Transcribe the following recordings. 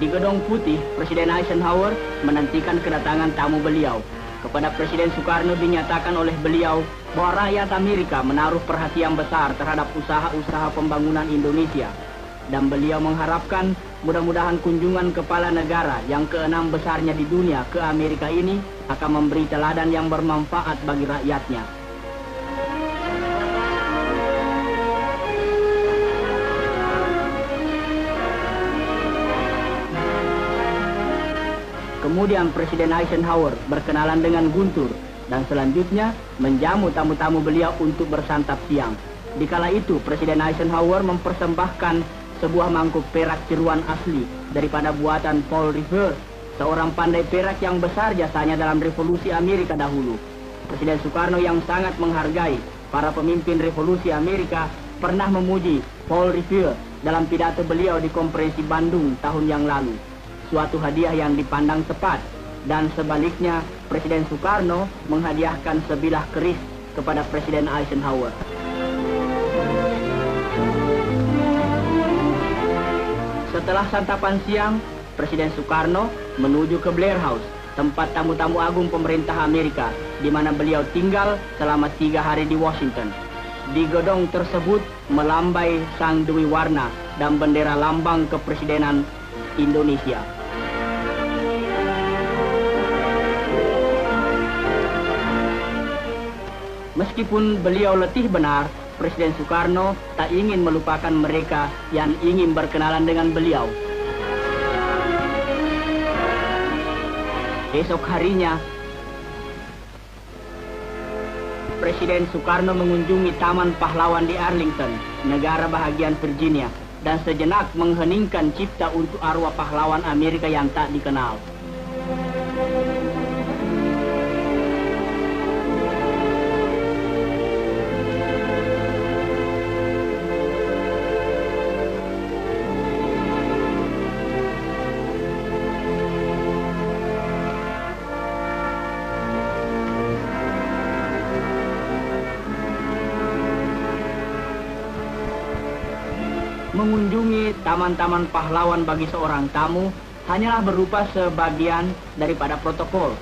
Di Gedung Putih, Presiden Eisenhower menantikan kedatangan tamu beliau. Kepada Presiden Soekarno dinyatakan oleh beliau bahwa rakyat Amerika menaruh perhatian besar terhadap usaha-usaha pembangunan Indonesia. Dan beliau mengharapkan mudah-mudahan kunjungan kepala negara yang ke-6 besarnya di dunia ke Amerika ini akan memberi teladan yang bermanfaat bagi rakyatnya. Kemudian Presiden Eisenhower berkenalan dengan Guntur dan selanjutnya menjamu tamu-tamu beliau untuk bersantap siang. Dikala itu Presiden Eisenhower mempersembahkan sebuah mangkuk perak tiruan asli daripada buatan Paul Revere, seorang pandai perak yang besar jasanya dalam revolusi Amerika dahulu. Presiden Soekarno yang sangat menghargai para pemimpin revolusi Amerika pernah memuji Paul Revere dalam pidato beliau di konferensi Bandung tahun yang lalu. Suatu hadiah yang dipandang tepat, dan sebaliknya Presiden Soekarno menghadiahkan sebilah keris kepada Presiden Eisenhower. Setelah santapan siang, Presiden Soekarno menuju ke Blair House, tempat tamu-tamu agung pemerintah Amerika, di mana beliau tinggal selama 3 hari di Washington. Di gedung tersebut melambai sang Dewi Warna dan bendera lambang kepresidenan Indonesia. Meskipun beliau letih benar, Presiden Soekarno tak ingin melupakan mereka yang ingin berkenalan dengan beliau. Esok harinya, Presiden Soekarno mengunjungi Taman Pahlawan di Arlington, negara bahagian Virginia, dan sejenak mengheningkan cipta untuk arwah pahlawan Amerika yang tak dikenal. Mengunjungi taman-taman pahlawan bagi seorang tamu hanyalah berupa sebagian daripada protokol.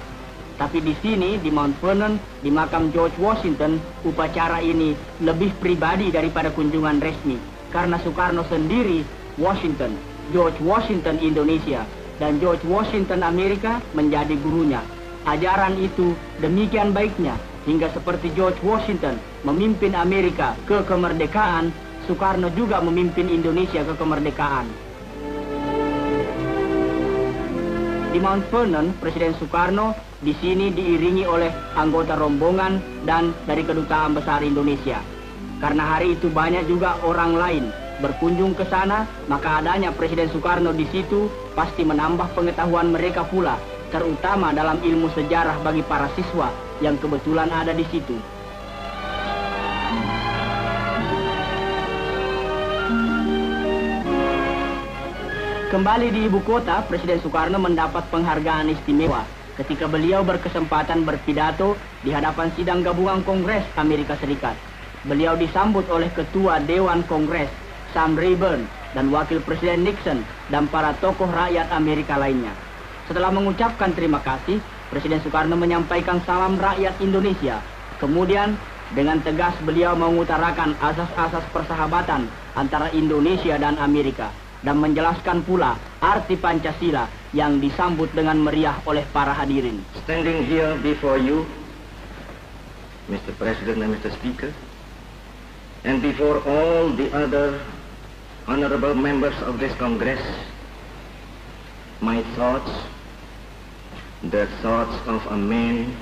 Tapi di sini, di Mount Vernon, di makam George Washington, upacara ini lebih pribadi daripada kunjungan resmi. Karena Soekarno sendiri, Washington, George Washington Indonesia, dan George Washington Amerika menjadi gurunya. Ajaran itu demikian baiknya, hingga seperti George Washington memimpin Amerika ke kemerdekaan, Soekarno juga memimpin Indonesia ke kemerdekaan. Di Mount Vernon, Presiden Soekarno di sini diiringi oleh anggota rombongan dan dari Kedutaan Besar Indonesia. Karena hari itu banyak juga orang lain berkunjung ke sana, maka adanya Presiden Soekarno di situ pasti menambah pengetahuan mereka pula, terutama dalam ilmu sejarah bagi para siswa yang kebetulan ada di situ. Kembali di ibu kota, Presiden Soekarno mendapat penghargaan istimewa ketika beliau berkesempatan berpidato di hadapan sidang gabungan Kongres Amerika Serikat. Beliau disambut oleh Ketua Dewan Kongres, Sam Rayburn, dan Wakil Presiden Nixon, dan para tokoh rakyat Amerika lainnya. Setelah mengucapkan terima kasih, Presiden Soekarno menyampaikan salam rakyat Indonesia. Kemudian, dengan tegas beliau mengutarakan asas-asas persahabatan antara Indonesia dan Amerika, dan menjelaskan pula arti Pancasila yang disambut dengan meriah oleh para hadirin. Standing here before you, Mr. President and Mr. Speaker, and before all the other honorable members of this Congress, my thoughts, the thoughts of a man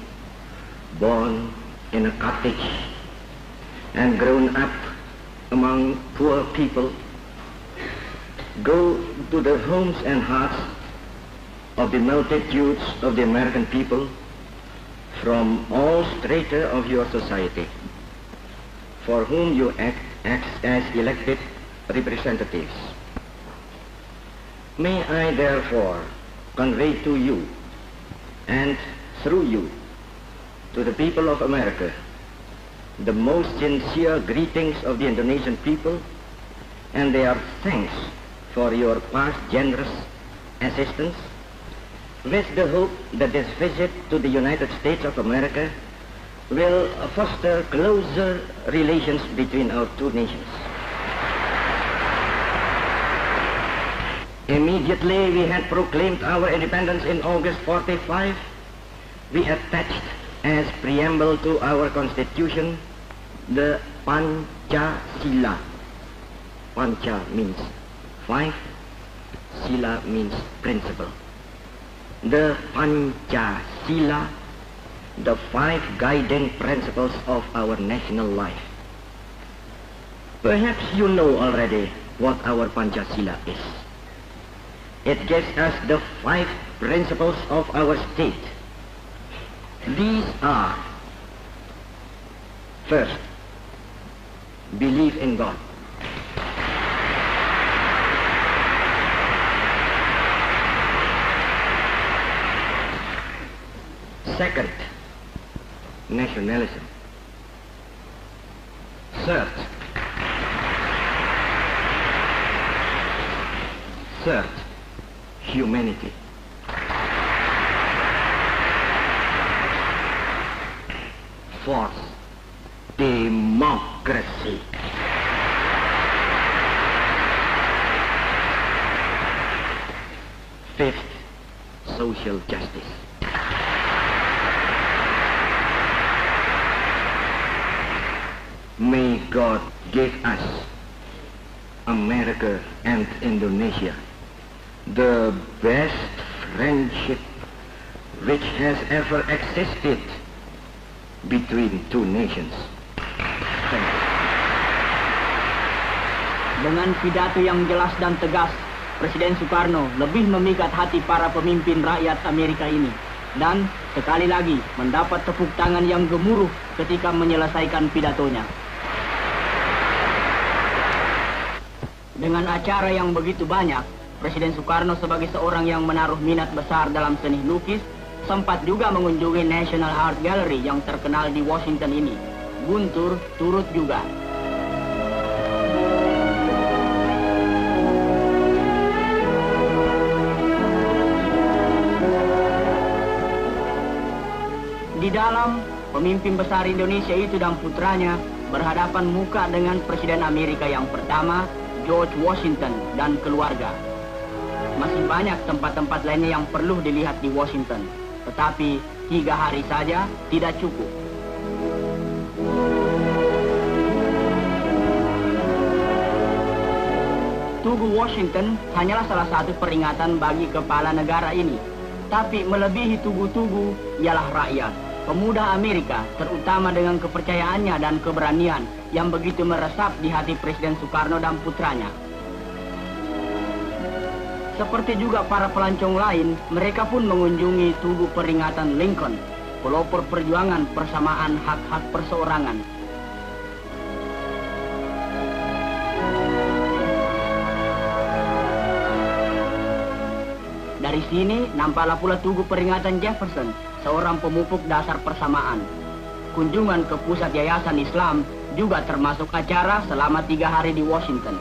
born in a cottage and grown up among poor people, go to the homes and hearts of the multitudes of the American people from all strata of your society, for whom you act as elected representatives. May I therefore convey to you and through you to the people of America the most sincere greetings of the Indonesian people and their thanks for your past generous assistance, with the hope that this visit to the United States of America will foster closer relations between our two nations. Immediately we had proclaimed our independence in August 45, we attached as preamble to our constitution the Pancasila. Pancha means 5, Sila means principle. The Pancasila, the 5 guiding principles of our national life. Perhaps you know already what our Pancasila is. It gives us the 5 principles of our state. These are: first, believe in God. Second, nationalism. Third, humanity. Fourth, democracy. Fifth, social justice. May God give us, America and Indonesia, the best friendship which has ever existed between two nations. Thank you. Dengan pidato yang jelas dan tegas, Presiden Soekarno lebih memikat hati para pemimpin rakyat Amerika ini. Dan sekali lagi mendapat tepuk tangan yang gemuruh ketika menyelesaikan pidatonya. Dengan acara yang begitu banyak, Presiden Soekarno sebagai seorang yang menaruh minat besar dalam seni lukis, sempat juga mengunjungi National Art Gallery yang terkenal di Washington ini. Guntur turut juga. Di dalam, pemimpin besar Indonesia itu dan putranya berhadapan muka dengan Presiden Amerika yang pertama, George Washington, dan keluarga. Masih banyak tempat-tempat lainnya yang perlu dilihat di Washington, tetapi 3 hari saja tidak cukup. Tugu Washington hanyalah salah satu peringatan bagi kepala negara ini. Tapi melebihi tugu-tugu ialah rakyat. Pemuda Amerika, terutama dengan kepercayaannya dan keberanian yang begitu meresap di hati Presiden Soekarno dan putranya. Seperti juga para pelancong lain, mereka pun mengunjungi tugu peringatan Lincoln, pelopor perjuangan persamaan hak-hak perseorangan. Dari sini nampaklah pula tugu peringatan Jefferson, seorang pemupuk dasar persamaan. Kunjungan ke pusat yayasan Islam juga termasuk acara selama 3 hari di Washington.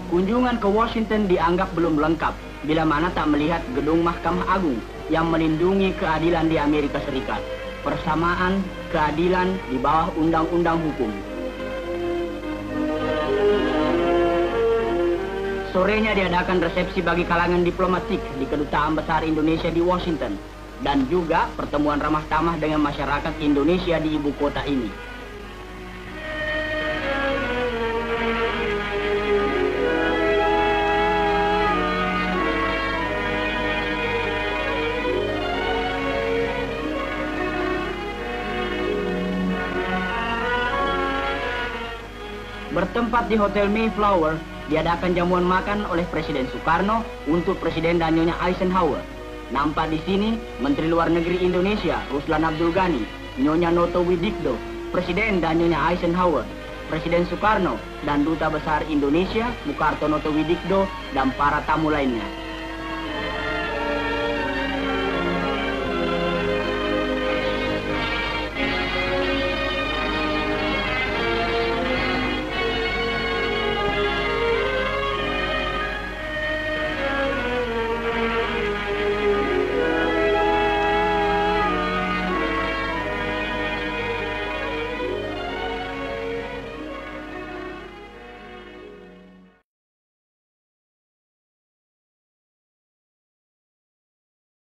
Kunjungan ke Washington dianggap belum lengkap bila mana tak melihat gedung Mahkamah Agung yang melindungi keadilan di Amerika Serikat. Persamaan, keadilan di bawah undang-undang hukum. Sorenya diadakan resepsi bagi kalangan diplomatik di Kedutaan Besar Indonesia di Washington. Dan juga pertemuan ramah tamah dengan masyarakat Indonesia di ibu kota ini. Bertempat di Hotel Mayflower, diadakan jamuan makan oleh Presiden Soekarno untuk Presiden dan Nyonya Eisenhower. Nampak di sini Menteri Luar Negeri Indonesia, Ruslan Abdul Ghani, Nyonya Noto Widikdo, Presiden dan Nyonya Eisenhower, Presiden Soekarno, dan Duta Besar Indonesia, Mukarto Noto Widikdo, dan para tamu lainnya.